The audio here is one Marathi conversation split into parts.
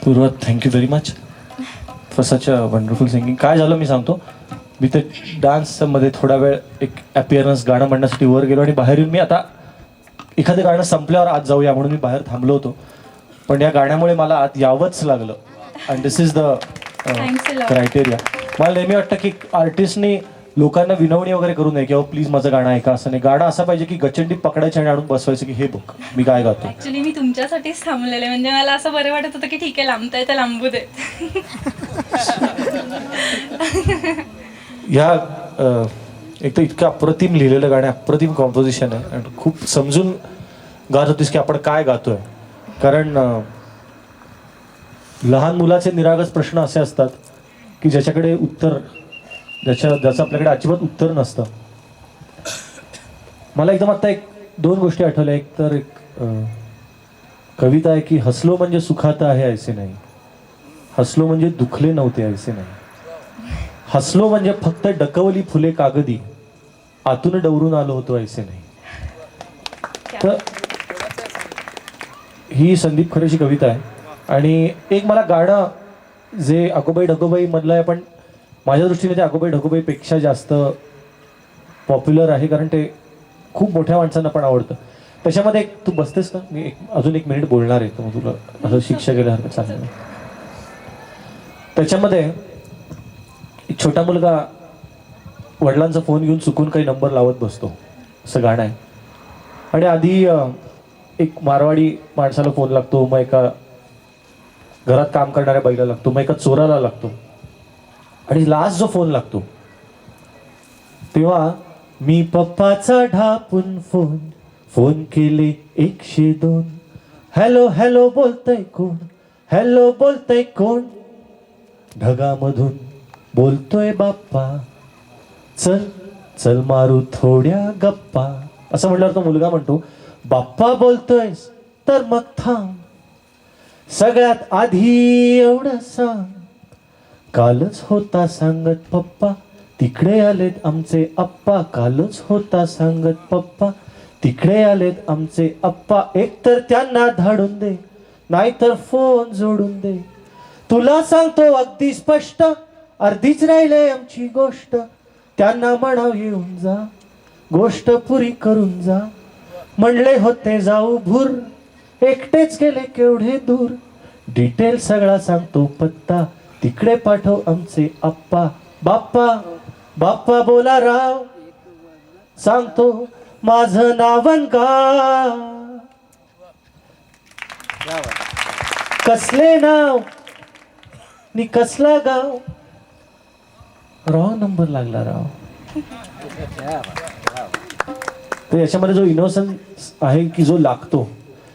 Purva, thank you very much for such a wonderful singing. काय झालं मी सांगतो. मी ते डान्समध्ये थोडा वेळ एक ॲपिअरन्स गाणं म्हणण्यासाठी वर गेलो आणि बाहेर येऊन मी आता एखादं गाणं संपल्यावर आत जाऊया म्हणून मी बाहेर थांबलो होतो. पण या गाण्यामुळे मला आत यावंच लागलं. And this is the criteria. मला नेहमी वाटतं की आर्टिस्टनी लोकांना विनवणी वगैरे करू नये किंवा प्लीज माझं गाणं ऐका असं नाही. गाणं असं पाहिजे की गचंडी पकडायचं आणि आणून बसवायचं की हे बघ मी काय गातो. ऍक्च्युली मी तुमच्यासाठीच थांबलेले, म्हणजे मला असं बरं वाटत होतं की ठीक आहे लांबताय तर लांबू दे. ह्या एक तर इतकं अप्रतिम लिहिलेलं गाणं, अप्रतिम कॉम्पोजिशन आहे आणि खूप समजून गात होतीस की आपण काय गातोय. कारण लहान मुलाचे निरागस प्रश्न असे असतात की ज्याच्याकडे उत्तर ज्याचं आपल्याकडे अजिबात उत्तर नसतं. मला एकदम आता एक दोन गोष्टी आठवल्या. एक तर एक कविता आहे की हसलो म्हणजे सुखात आहे ऐसे नाही, हसलो म्हणजे दुखले नव्हते ऐसे नाही, हसलो म्हणजे फक्त डकवली फुले कागदी, आतून डवरून आलो होतो ऐसे नाही. तर ही संदीप खरेची कविता आहे. आणि एक मला गाणं जे अगोबाई ढगोबाई मधलं आहे, पण माझ्या दृष्टीने ते अगोबाई ढगोबाईपेक्षा जास्त पॉप्युलर आहे कारण ते खूप मोठ्या माणसांना पण आवडतं. त्याच्यामध्ये एक तू बसतेस का, मी अजून एक मिनिट बोलणार आहे, तर मग तुला असं शिक्षा केल्यासारखं चालेल. त्याच्यामध्ये एक छोटा मुलगा वडिलांचा फोन घेऊन चुकून काही नंबर लावत बसतो असं गाणं आहे. आणि आधी एक मारवाडी माणसाला फोन लागतो, मग एका घरात काम करणाऱ्या बाईला लागतो, मग एका चोराला लागतो आणि लास्ट जो फोन लागतो तेव्हा मी पप्पाचा ढापून फोन फोन केले 102. हॅलो हॅलो बोलतय कोण, हॅलो बोलतय कोण, ढगामधून बोलतोय बाप्पा, चल चल मारू थोड्या गप्पा. असं म्हटल्यावर तो मुलगा म्हणतो बाप्पा बोलतोयस तर मग थांब, सगळ्यात आधी एवढं सांग, कालच होता सांगत पप्पा तिकडे आलेत आमचे अप्पा, कालच होता सांगत पप्पा तिकडे आलेत आमचे अप्पा, एकतर त्यांना धाडून दे नाहीतर फोन जोडून दे, तुला सांगतो अगदी स्पष्ट अर्धीच राहिले आमची गोष्ट, त्यांना म्हणाव येऊन जा गोष्ट पुरी करून जा, म्हणले होते जाऊ भूर एकटेच गेले केवढे दूर, डिटेल सगळा सांगतो पत्ता तिकडे पाठव आमचे अप्पा, बाप्पा बाप्पा बोला राव सांगतो माझं नावन गाव, कसले नाव नि कसला गाव, रॉंग नंबर लागला राव. तर याच्यामध्ये जो इनोसन्स आहे की जो लागतो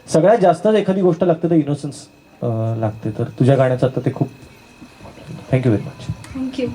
सगळ्यात जास्त एखादी गोष्ट लागते तर इनोसन्स लागते. तर तुझ्या गाण्याचं आता ते खूप थँक्यू व्हेरी मच. थँक्यू.